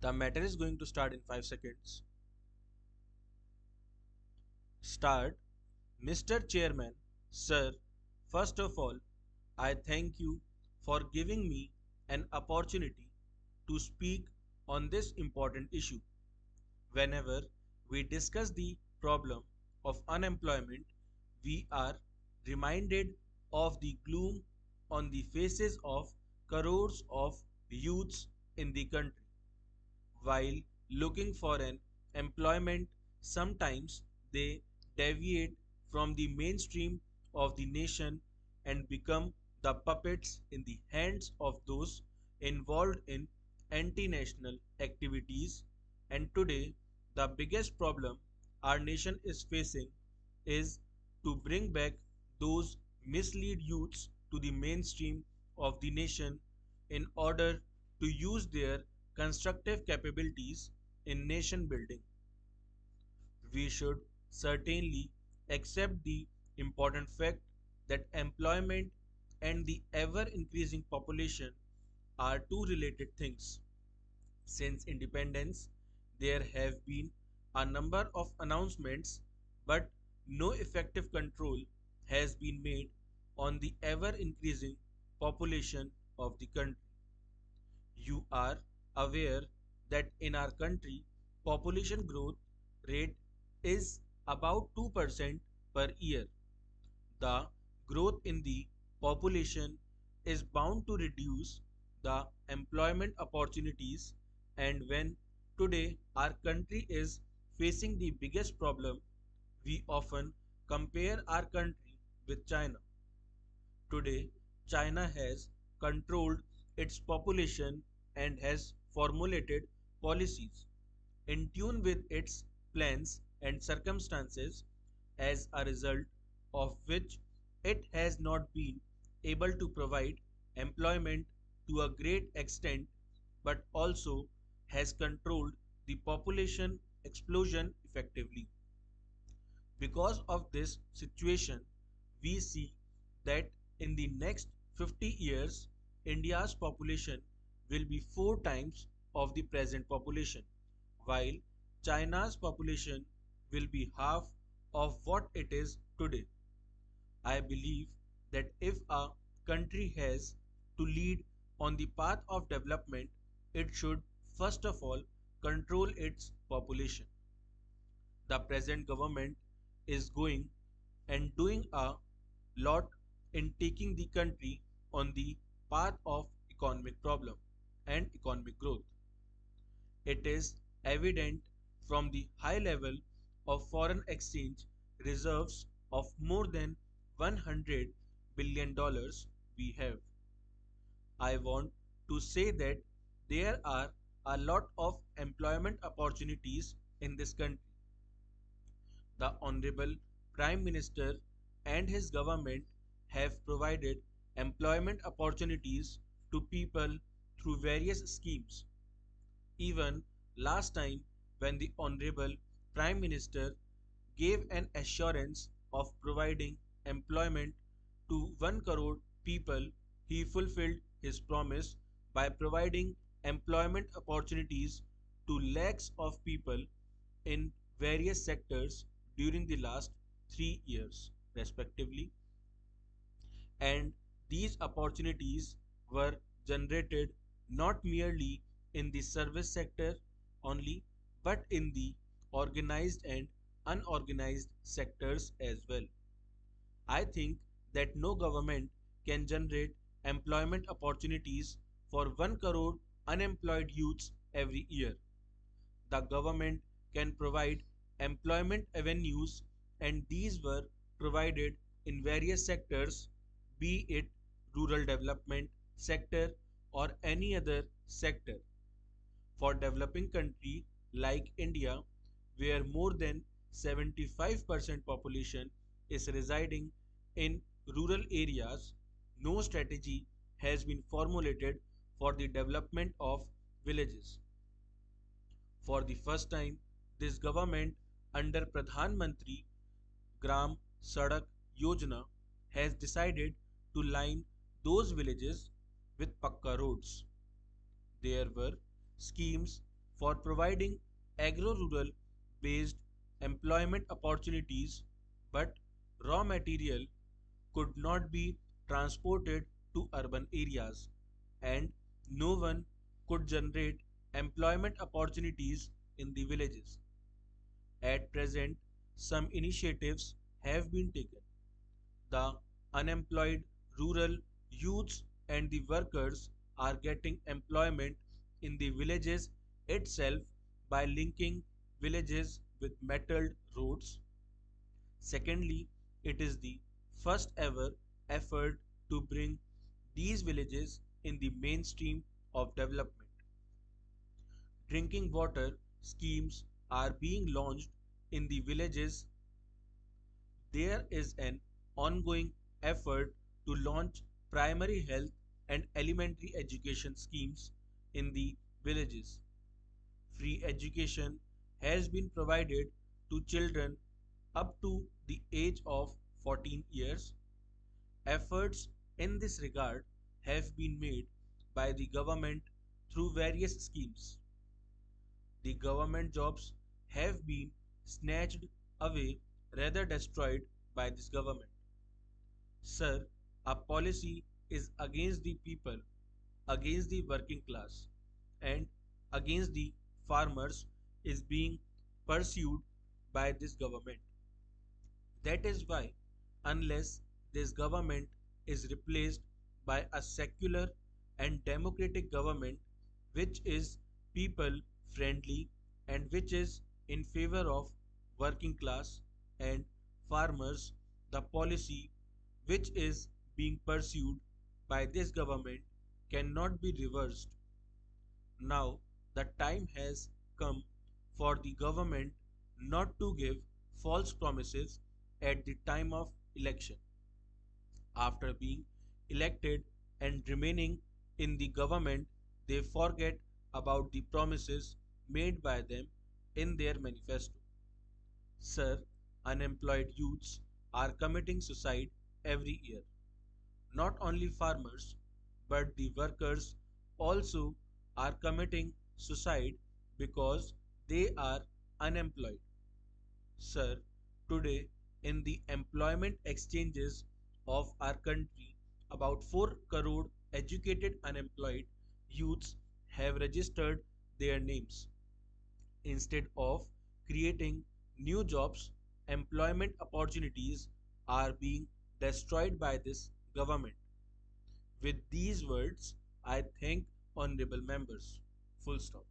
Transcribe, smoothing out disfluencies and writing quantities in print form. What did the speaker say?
The matter is going to start in 5 seconds. Start. Mr. Chairman, sir, first of all, I thank you for giving me an opportunity to speak on this important issue. Whenever we discuss the problem of unemployment, we are reminded of the gloom on the faces of crores of youths in the country. While looking for an employment, sometimes they deviate from the mainstream of the nation and become the puppets in the hands of those involved in anti-national activities. And today, the biggest problem our nation is facing is to bring back those mislead youths to the mainstream of the nation in order to use their constructive capabilities in nation building. We should certainly accept the important fact that employment and the ever increasing population are two related things. Since independence, there have been a number of announcements, but no effective control has been made on the ever increasing population of the country. You are aware that in our country, population growth rate is about 2% per year. The growth in the population is bound to reduce the employment opportunities, and when today our country is facing the biggest problem, we often compare our country with China. Today, China has controlled its population and has formulated policies in tune with its plans and circumstances, as a result of which it has not been able to provide employment to a great extent, but also has controlled the population explosion effectively. Because of this situation, we see that in the next 50 years, India's population will be 4 times of the present population, while China's population will be half of what it is today. I believe that if a country has to lead on the path of development, it should first of all control its population. The present government is going and doing a lot in taking the country on the path of economic problem and economic growth. It is evident from the high level of foreign exchange reserves of more than $100 billion we have. I want to say that there are a lot of employment opportunities in this country. The Honorable Prime Minister and his government have provided employment opportunities to people through various schemes. Even last time, when the Honorable Prime Minister gave an assurance of providing employment to 1 crore people, he fulfilled his promise by providing employment opportunities to lakhs of people in various sectors during the last 3 years, respectively. And these opportunities were generated not merely in the service sector only, but in the organized and unorganized sectors as well. I think that no government can generate employment opportunities for 1 crore unemployed youths every year. The government can provide employment avenues, and these were provided in various sectors, be it rural development sector or any other sector. For developing country like India, where more than 75% population is residing in rural areas, no strategy has been formulated for the development of villages. For the first time, this government under Pradhan Mantri Gram Sadak Yojana has decided to line those villages with Pakka roads. There were schemes for providing agro-rural based employment opportunities, but raw material could not be transported to urban areas, and no one could generate employment opportunities in the villages. At present, some initiatives have been taken. The unemployed rural youths and the workers are getting employment in the villages itself by linking villages with metalled roads. Secondly, it is the first ever effort to bring these villages in the mainstream of development. Drinking water schemes are being launched in the villages. There is an ongoing effort to launch primary health and elementary education schemes in the villages. Free education has been provided to children up to the age of 14 years. Efforts in this regard have been made by the government through various schemes. The government jobs have been snatched away, rather destroyed by this government. Sir, our policy is against the people, against the working class, and against the farmers is being pursued by this government. That is why, unless this government is replaced by a secular and democratic government which is people friendly and which is in favor of working class and farmers, the policy which is being pursued by this government cannot be reversed. Now, the time has come for the government not to give false promises at the time of election. After being elected and remaining in the government, they forget about the promises made by them in their manifesto. Sir, unemployed youths are committing suicide every year. Not only farmers, but the workers also are committing suicide because they are unemployed. Sir, today in the employment exchanges of our country, about 4 crore educated unemployed youths have registered their names. Instead of creating new jobs, employment opportunities are being destroyed by this government. With these words, I thank honorable members. Full stop.